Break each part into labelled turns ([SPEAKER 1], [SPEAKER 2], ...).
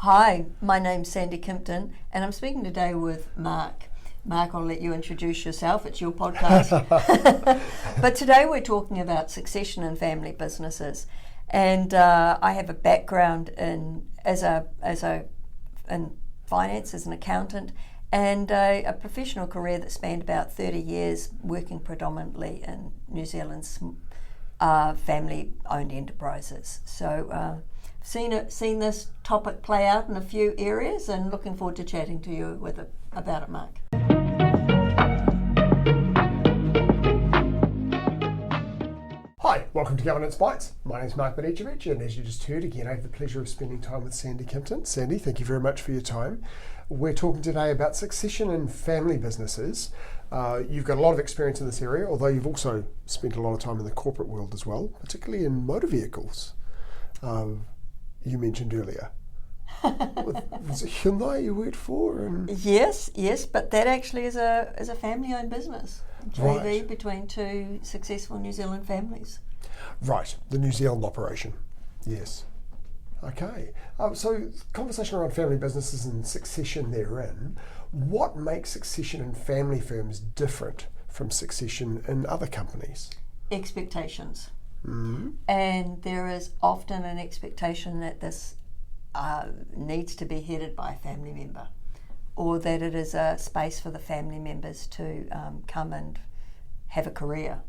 [SPEAKER 1] Hi, my name's Sandy Kimpton, and I'm speaking today with Mark. Mark, I'll let you introduce yourself. It's your podcast. But today we're talking about succession and family businesses. And I have a background in finance as an accountant, and a professional career that spanned about 30 years working predominantly in New Zealand's family-owned enterprises. So seen this topic play out in a few areas, and looking forward to chatting to you about it, Mark.
[SPEAKER 2] Hi, welcome to Governance Bites. My name is Mark Banicevich, and as you just heard, again, I have the pleasure of spending time with Sandy Kimpton. Sandy, thank you very much for your time. We're talking today about succession and family businesses. You've got a lot of experience in this area, although you've also spent a lot of time in the corporate world as well, particularly in motor vehicles. You mentioned earlier. Was it Hyundai you worked for?
[SPEAKER 1] Yes, but that actually is a family-owned business. JV
[SPEAKER 2] Right.
[SPEAKER 1] between two successful New Zealand families.
[SPEAKER 2] Right, the New Zealand operation. Yes. Okay. So conversation around family businesses and succession therein. What makes succession in family firms different from succession in other companies?
[SPEAKER 1] Expectations.
[SPEAKER 2] Mm-hmm.
[SPEAKER 1] And there is often an expectation that this needs to be headed by a family member, or that it is a space for the family members to come and have a career,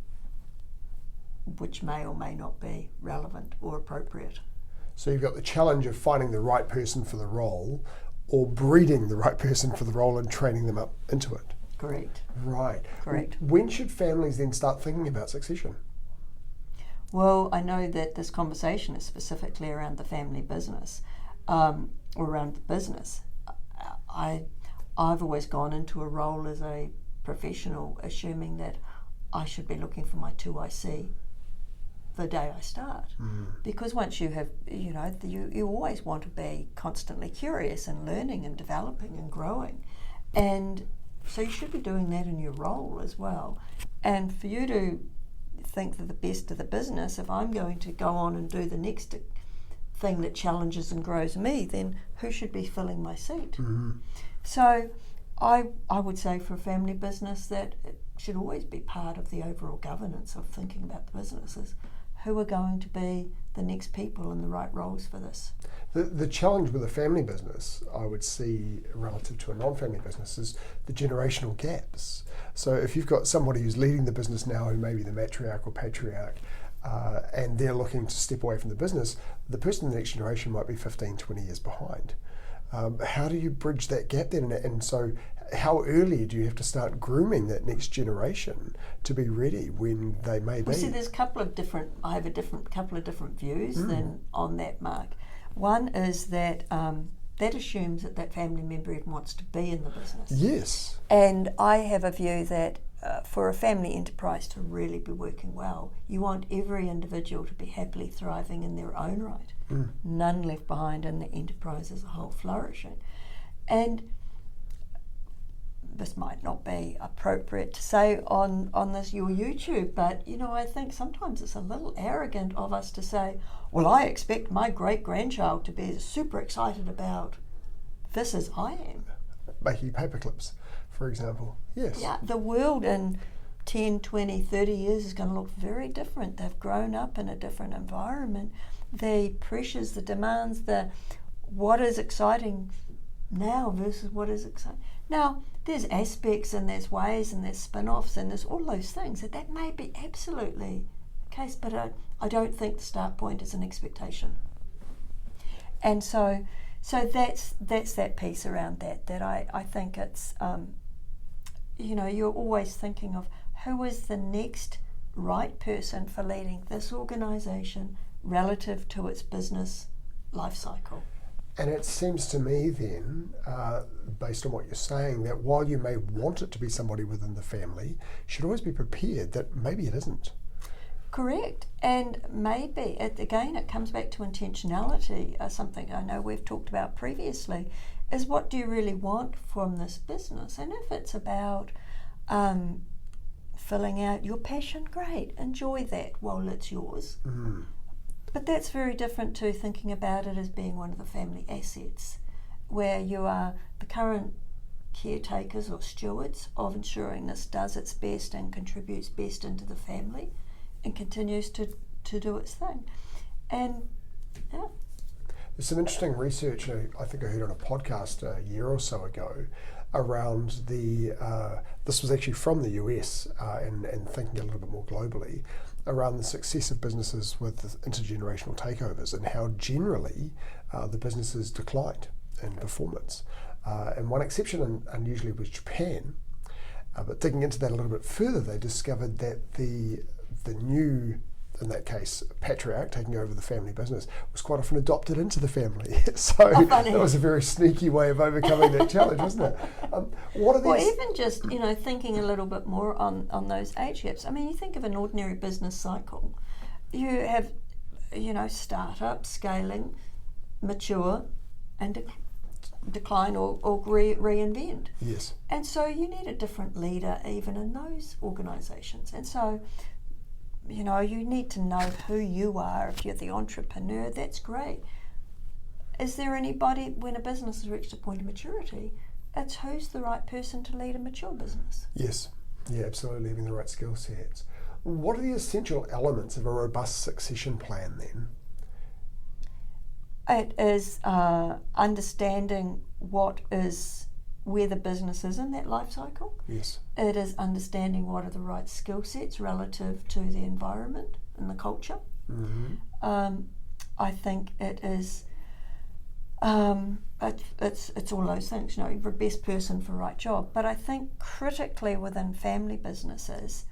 [SPEAKER 1] which may or may not be relevant or appropriate.
[SPEAKER 2] So you've got the challenge of finding the right person for the role, or breeding the right person for the role and training them up into it.
[SPEAKER 1] Correct.
[SPEAKER 2] Right.
[SPEAKER 1] Correct.
[SPEAKER 2] When should families then start thinking about succession?
[SPEAKER 1] Well, I know that this conversation is specifically around the family business, or around the business. I've always gone into a role as a professional assuming that I should be looking for my 2IC the day I start. Because once you have, you always want to be constantly curious and learning and developing and growing. And so you should be doing that in your role as well. And for you to think that the best of the business, if I'm going to go on and do the next thing that challenges and grows me, then who should be filling my seat?
[SPEAKER 2] Mm-hmm.
[SPEAKER 1] So I would say for a family business that it should always be part of the overall governance of thinking about the businesses. Who are going to be the next people in the right roles for this?
[SPEAKER 2] The challenge with a family business, I would see relative to a non-family business, is the generational gaps. So if you've got somebody who's leading the business now who may be the matriarch or patriarch, and they're looking to step away from the business, the person in the next generation might be 15, 20 years behind. How do you bridge that gap then? And so how early do you have to start grooming that next generation to be ready when they may be?
[SPEAKER 1] Well, see, there's I have a couple of different views than on that, Mark. One is that that assumes that family member even wants to be in the business.
[SPEAKER 2] Yes.
[SPEAKER 1] And I have a view that for a family enterprise to really be working well, you want every individual to be happily thriving in their own right. None left behind, and the enterprise as a whole flourishing. And this might not be appropriate to say on your YouTube, but I think sometimes it's a little arrogant of us to say, well, I expect my great-grandchild to be as super excited about this as I am.
[SPEAKER 2] Making paper clips, for example. Yes.
[SPEAKER 1] Yeah, the world in 10, 20, 30 years is going to look very different. They've grown up in a different environment. The pressures, the demands, what is exciting now versus what is exciting. Now, there's aspects and there's ways and there's spin-offs and there's all those things that may be absolutely the case, but I don't think the start point is an expectation. And so that's that piece around that I think it's, you're always thinking of who is the next right person for leading this organisation relative to its business life cycle.
[SPEAKER 2] And it seems to me then, based on what you're saying, that while you may want it to be somebody within the family, you should always be prepared that maybe it isn't.
[SPEAKER 1] Correct. And maybe, it comes back to intentionality, something I know we've talked about previously, is what do you really want from this business? And if it's about filling out your passion, great, enjoy that while it's yours.
[SPEAKER 2] Mm.
[SPEAKER 1] But that's very different to thinking about it as being one of the family assets. where you are the current caretakers or stewards of ensuring this does its best and contributes best into the family and continues to do its thing. And yeah.
[SPEAKER 2] There's some interesting research, I think I heard on a podcast a year or so ago, around this was actually from the US and thinking a little bit more globally, around the success of businesses with intergenerational takeovers and how generally the businesses declined in performance. And one exception unusually was Japan, but digging into that a little bit further, they discovered that the new, in that case, patriarch taking over the family business was quite often adopted into the family. So that was a very sneaky way of overcoming that challenge, wasn't it? What are these?
[SPEAKER 1] Well, even just, thinking a little bit more on those age gaps. I mean, you think of an ordinary business cycle. You have, startup, scaling, mature, and decline or reinvent.
[SPEAKER 2] Yes.
[SPEAKER 1] And so you need a different leader even in those organisations. And so you need to know who you are. If you're the entrepreneur, that's great. Is there anybody, when a business has reached a point of maturity, it's who's the right person to lead a mature business?
[SPEAKER 2] Yes, yeah, absolutely, having the right skill sets. What are the essential elements of a robust succession plan then?
[SPEAKER 1] It is understanding where the business is in that life cycle.
[SPEAKER 2] Yes.
[SPEAKER 1] It is understanding what are the right skill sets relative to the environment and the culture.
[SPEAKER 2] Mm-hmm.
[SPEAKER 1] I think it is. It's all those things. You're the best person for the right job. But I think critically within family businesses,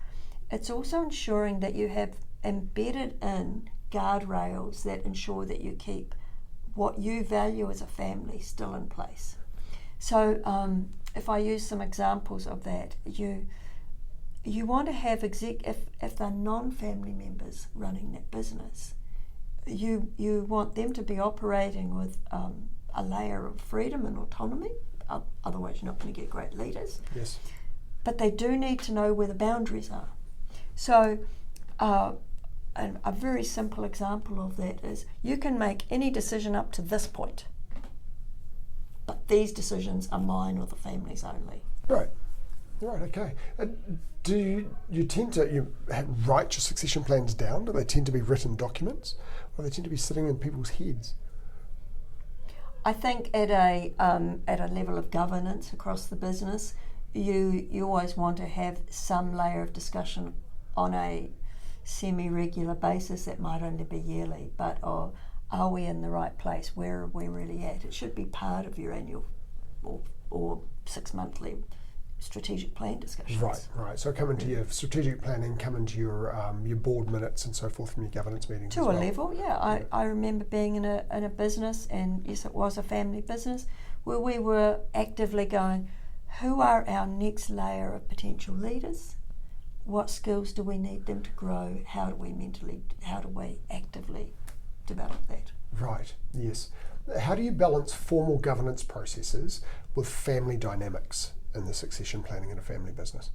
[SPEAKER 1] it's also ensuring that you have embedded in guardrails that ensure that you keep what you value as a family still in place. So if I use some examples of that, you want to have if they're non-family members running that business, you want them to be operating with a layer of freedom and autonomy, otherwise you're not going to get great leaders.
[SPEAKER 2] Yes.
[SPEAKER 1] But they do need to know where the boundaries are. So a very simple example of that is you can make any decision up to this point, but these decisions are mine or the family's only.
[SPEAKER 2] Right, okay. Do you tend to write your succession plans down? Do they tend to be written documents, or do they tend to be sitting in people's heads?
[SPEAKER 1] I think at a level of governance across the business, you always want to have some layer of discussion on a semi-regular basis. That might only be yearly, but are we in the right place? Where are we really at? It should be part of your annual or 6-monthly strategic plan discussions.
[SPEAKER 2] Right. So come into your strategic planning, come into your board minutes and so forth from your governance meetings.
[SPEAKER 1] To a level, yeah. I remember being in a business, and yes, it was a family business, where we were actively going, who are our next layer of potential leaders? What skills do we need them to grow? How do we actively develop that?
[SPEAKER 2] Right, yes. How do you balance formal governance processes with family dynamics in the succession planning in a family business?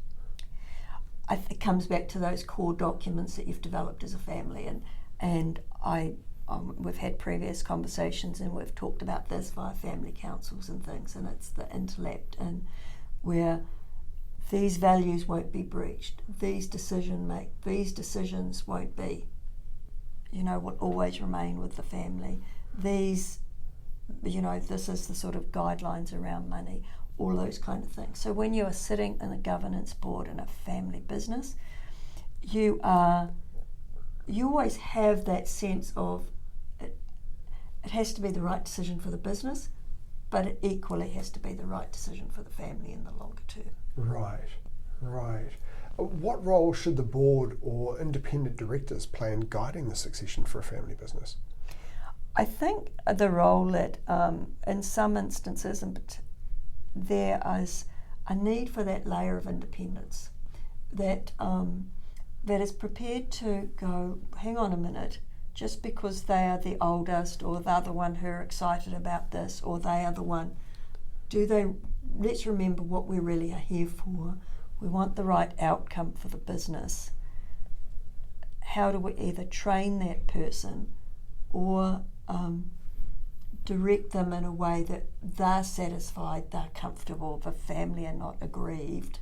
[SPEAKER 1] It comes back to those core documents that you've developed as a family, and we've had previous conversations and we've talked about this via family councils and things, and it's the intellect and where these values won't be breached, these decisions won't be, will always remain with the family. These, this is the sort of guidelines around money, all those kind of things. So when you are sitting in a governance board in a family business, you always have that sense of it has to be the right decision for the business, but it equally has to be the right decision for the family in the longer term.
[SPEAKER 2] Right. What role should the board or independent directors play in guiding the succession for a family business?
[SPEAKER 1] I think the role that in some instances there is a need for that layer of independence that is prepared to go, hang on a minute, just because they are the oldest or they're the one who are excited about this or they are the one, let's remember what we really are here for. We want the right outcome for the business. How do we either train that person or direct them in a way that they're satisfied, they're comfortable, the family are not aggrieved,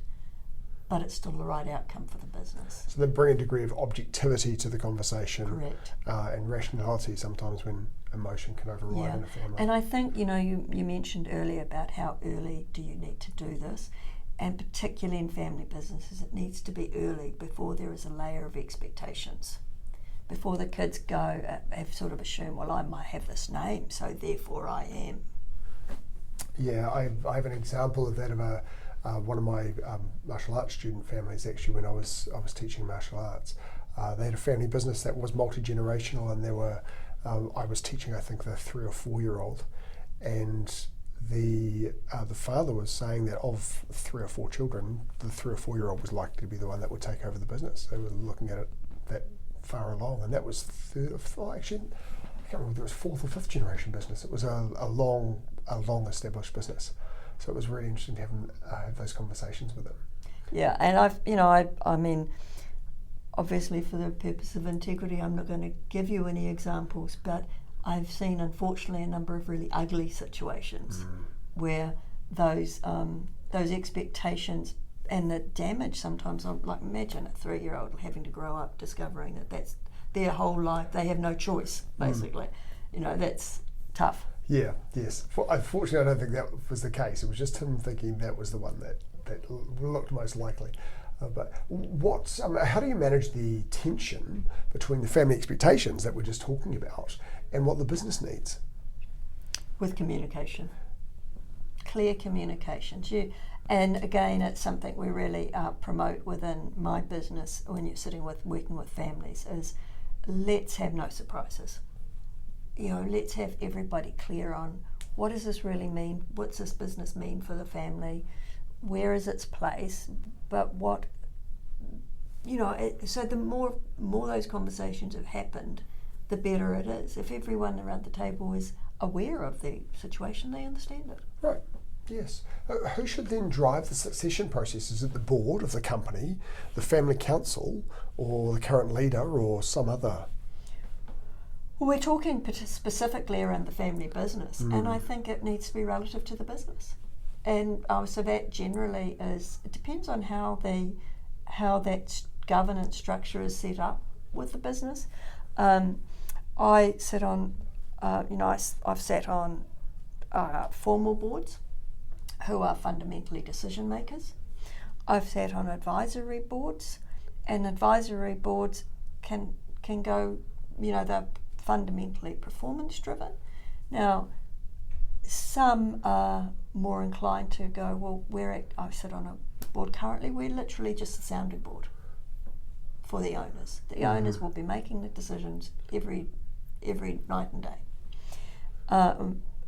[SPEAKER 1] but it's still the right outcome for the business.
[SPEAKER 2] So they bring a degree of objectivity to the conversation.
[SPEAKER 1] Correct.
[SPEAKER 2] And rationality sometimes when emotion can override in a family.
[SPEAKER 1] And I think, you mentioned earlier about how early do you need to do this, and particularly in family businesses, it needs to be early before there is a layer of expectations. Before the kids have sort of assumed, well, I might have this name, so therefore I am.
[SPEAKER 2] Yeah, I have an example of that of one of my martial arts student families. Actually, when I was teaching martial arts, they had a family business that was multi-generational, and there were I was teaching, I think, the 3 or 4 year old, and the father was saying that of 3 or 4 children, the 3 or 4 year old was likely to be the one that would take over the business. They were looking at it that far along, and that was third or fourth, actually, I can't remember if it was 4th or 5th generation business. It was a long established business, so it was really interesting to have those conversations with them.
[SPEAKER 1] Yeah, and I mean, obviously for the purpose of integrity, I'm not going to give you any examples, but I've seen, unfortunately, a number of really ugly situations where those expectations and the damage sometimes, like imagine a 3-year-old having to grow up discovering that that's their whole life, they have no choice, basically. That's tough.
[SPEAKER 2] Yeah, yes. Unfortunately, I don't think that was the case. It was just him thinking that was the one that looked most likely. But how do you manage the tension between the family expectations that we're just talking about and what the business needs?
[SPEAKER 1] With communication. Clear communications. And again, it's something we really promote within my business when you're working with families is let's have no surprises. Let's have everybody clear on what does this really mean? What's this business mean for the family? Where is its place? But what, so the more those conversations have happened, the better it is. If everyone around the table is aware of the situation, they understand it.
[SPEAKER 2] Right. Yes. Who should then drive the succession process? Is it the board of the company, the family council, or the current leader, or some other?
[SPEAKER 1] Well, we're talking specifically around the family business, and I think it needs to be relative to the business. And so that generally it depends on how that governance structure is set up with the business. I sit on, I've sat on formal boards who are fundamentally decision makers. I've sat on advisory boards, and advisory boards can go, they're fundamentally performance driven. Now, some are more inclined to go, well, I sit on a board currently, we're literally just a sounding board for the owners. The owners will be making the decisions every night and day.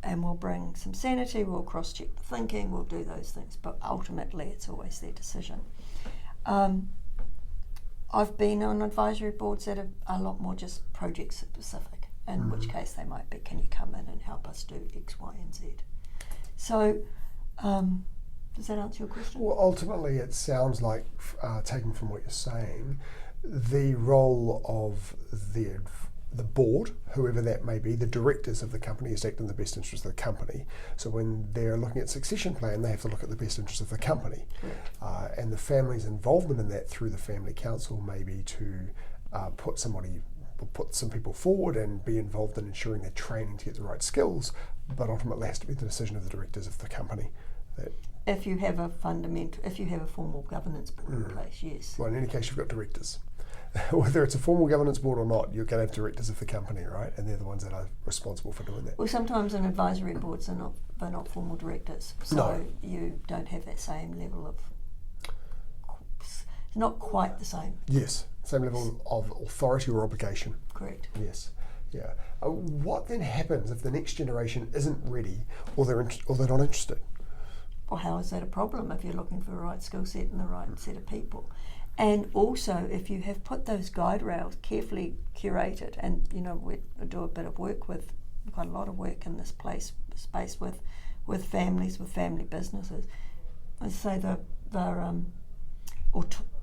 [SPEAKER 1] And we'll bring some sanity, we'll cross-check the thinking, we'll do those things, but ultimately it's always their decision. I've been on advisory boards that are a lot more just project specific, in which case they might be, can you come in and help us do X, Y, and Z? So, does that answer your question?
[SPEAKER 2] Well, ultimately it sounds like, taken from what you're saying, the role of the board, whoever that may be, the directors of the company, is acting in the best interest of the company. So when they're looking at succession plan, they have to look at the best interest of the company. And the family's involvement in that through the family council may be to put some people forward and be involved in ensuring they're training to get the right skills, but ultimately it has to be the decision of the directors of the company.
[SPEAKER 1] If you have a formal governance board in place, yes.
[SPEAKER 2] Well, in any case, you've got directors. Whether it's a formal governance board or not, you're going to have directors of the company, right? And they're the ones that are responsible for doing that.
[SPEAKER 1] Well, sometimes in advisory boards they're not formal directors, so you don't have that same level of. It's not quite the same.
[SPEAKER 2] Yes, same level of authority or obligation.
[SPEAKER 1] Correct.
[SPEAKER 2] Yes. Yeah. What then happens if the next generation isn't ready, or they're not interested?
[SPEAKER 1] Well, how is that a problem if you're looking for the right skill set and the right set of people? And also, if you have put those guide rails carefully curated, and we do a bit of work with, quite a lot of work in this space with families, with family businesses. I say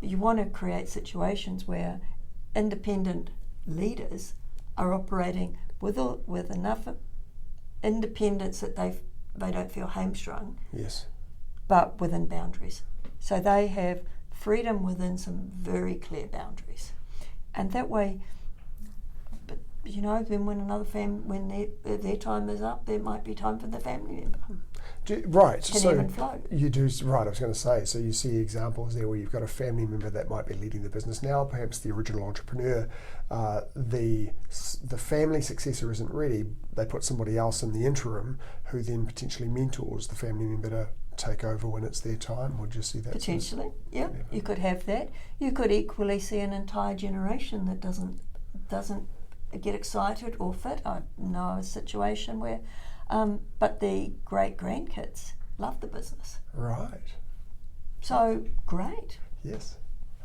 [SPEAKER 1] you want to create situations where independent leaders are operating with enough independence that they don't feel hamstrung,
[SPEAKER 2] Yes.
[SPEAKER 1] but within boundaries. So they have freedom within some very clear boundaries, and that way, but you know, then when another when their time is up, there might be time for the family member.
[SPEAKER 2] Right,
[SPEAKER 1] Can
[SPEAKER 2] so
[SPEAKER 1] even flow.
[SPEAKER 2] you do, right, I was going to say, so you see examples there where you've got a family member that might be leading the business now, perhaps the original entrepreneur, the family successor isn't ready, they put somebody else in the interim who then potentially mentors the family member to take over when it's their time. Would you see that?
[SPEAKER 1] Potentially, yeah, you could have that. You could equally see an entire generation that doesn't get excited or fit. I know a situation where but the great-grandkids love the business.
[SPEAKER 2] Right.
[SPEAKER 1] So, great.
[SPEAKER 2] Yes.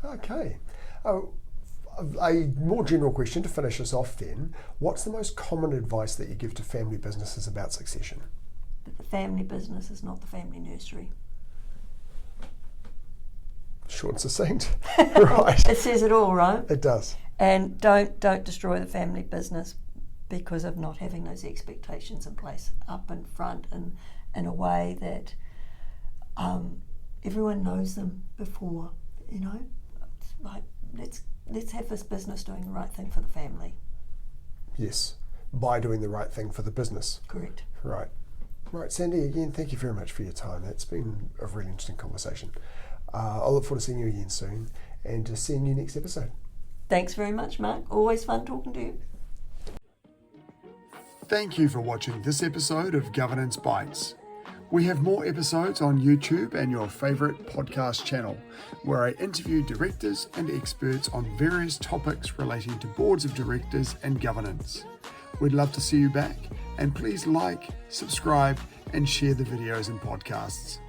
[SPEAKER 2] Okay. A more general question to finish us off then. What's the most common advice that you give to family businesses about succession?
[SPEAKER 1] That the family business is not the family nursery.
[SPEAKER 2] Short and succinct. Right.
[SPEAKER 1] It says it all, right?
[SPEAKER 2] It does.
[SPEAKER 1] And don't destroy the family business because of not having those expectations in place up in front and in a way that everyone knows them before, you know. It's like, let's have this business doing the right thing for the family.
[SPEAKER 2] Yes, by doing the right thing for the business.
[SPEAKER 1] Correct.
[SPEAKER 2] Right. Right, Sandy, again, thank you very much for your time. It's been a really interesting conversation. I'll look forward to seeing you again soon and to seeing you next episode.
[SPEAKER 1] Thanks very much, Mark. Always fun talking to you.
[SPEAKER 2] Thank you for watching this episode of Governance Bites. We have more episodes on YouTube and your favourite podcast channel, where I interview directors and experts on various topics relating to boards of directors and governance. We'd love to see you back, and please like, subscribe, and share the videos and podcasts.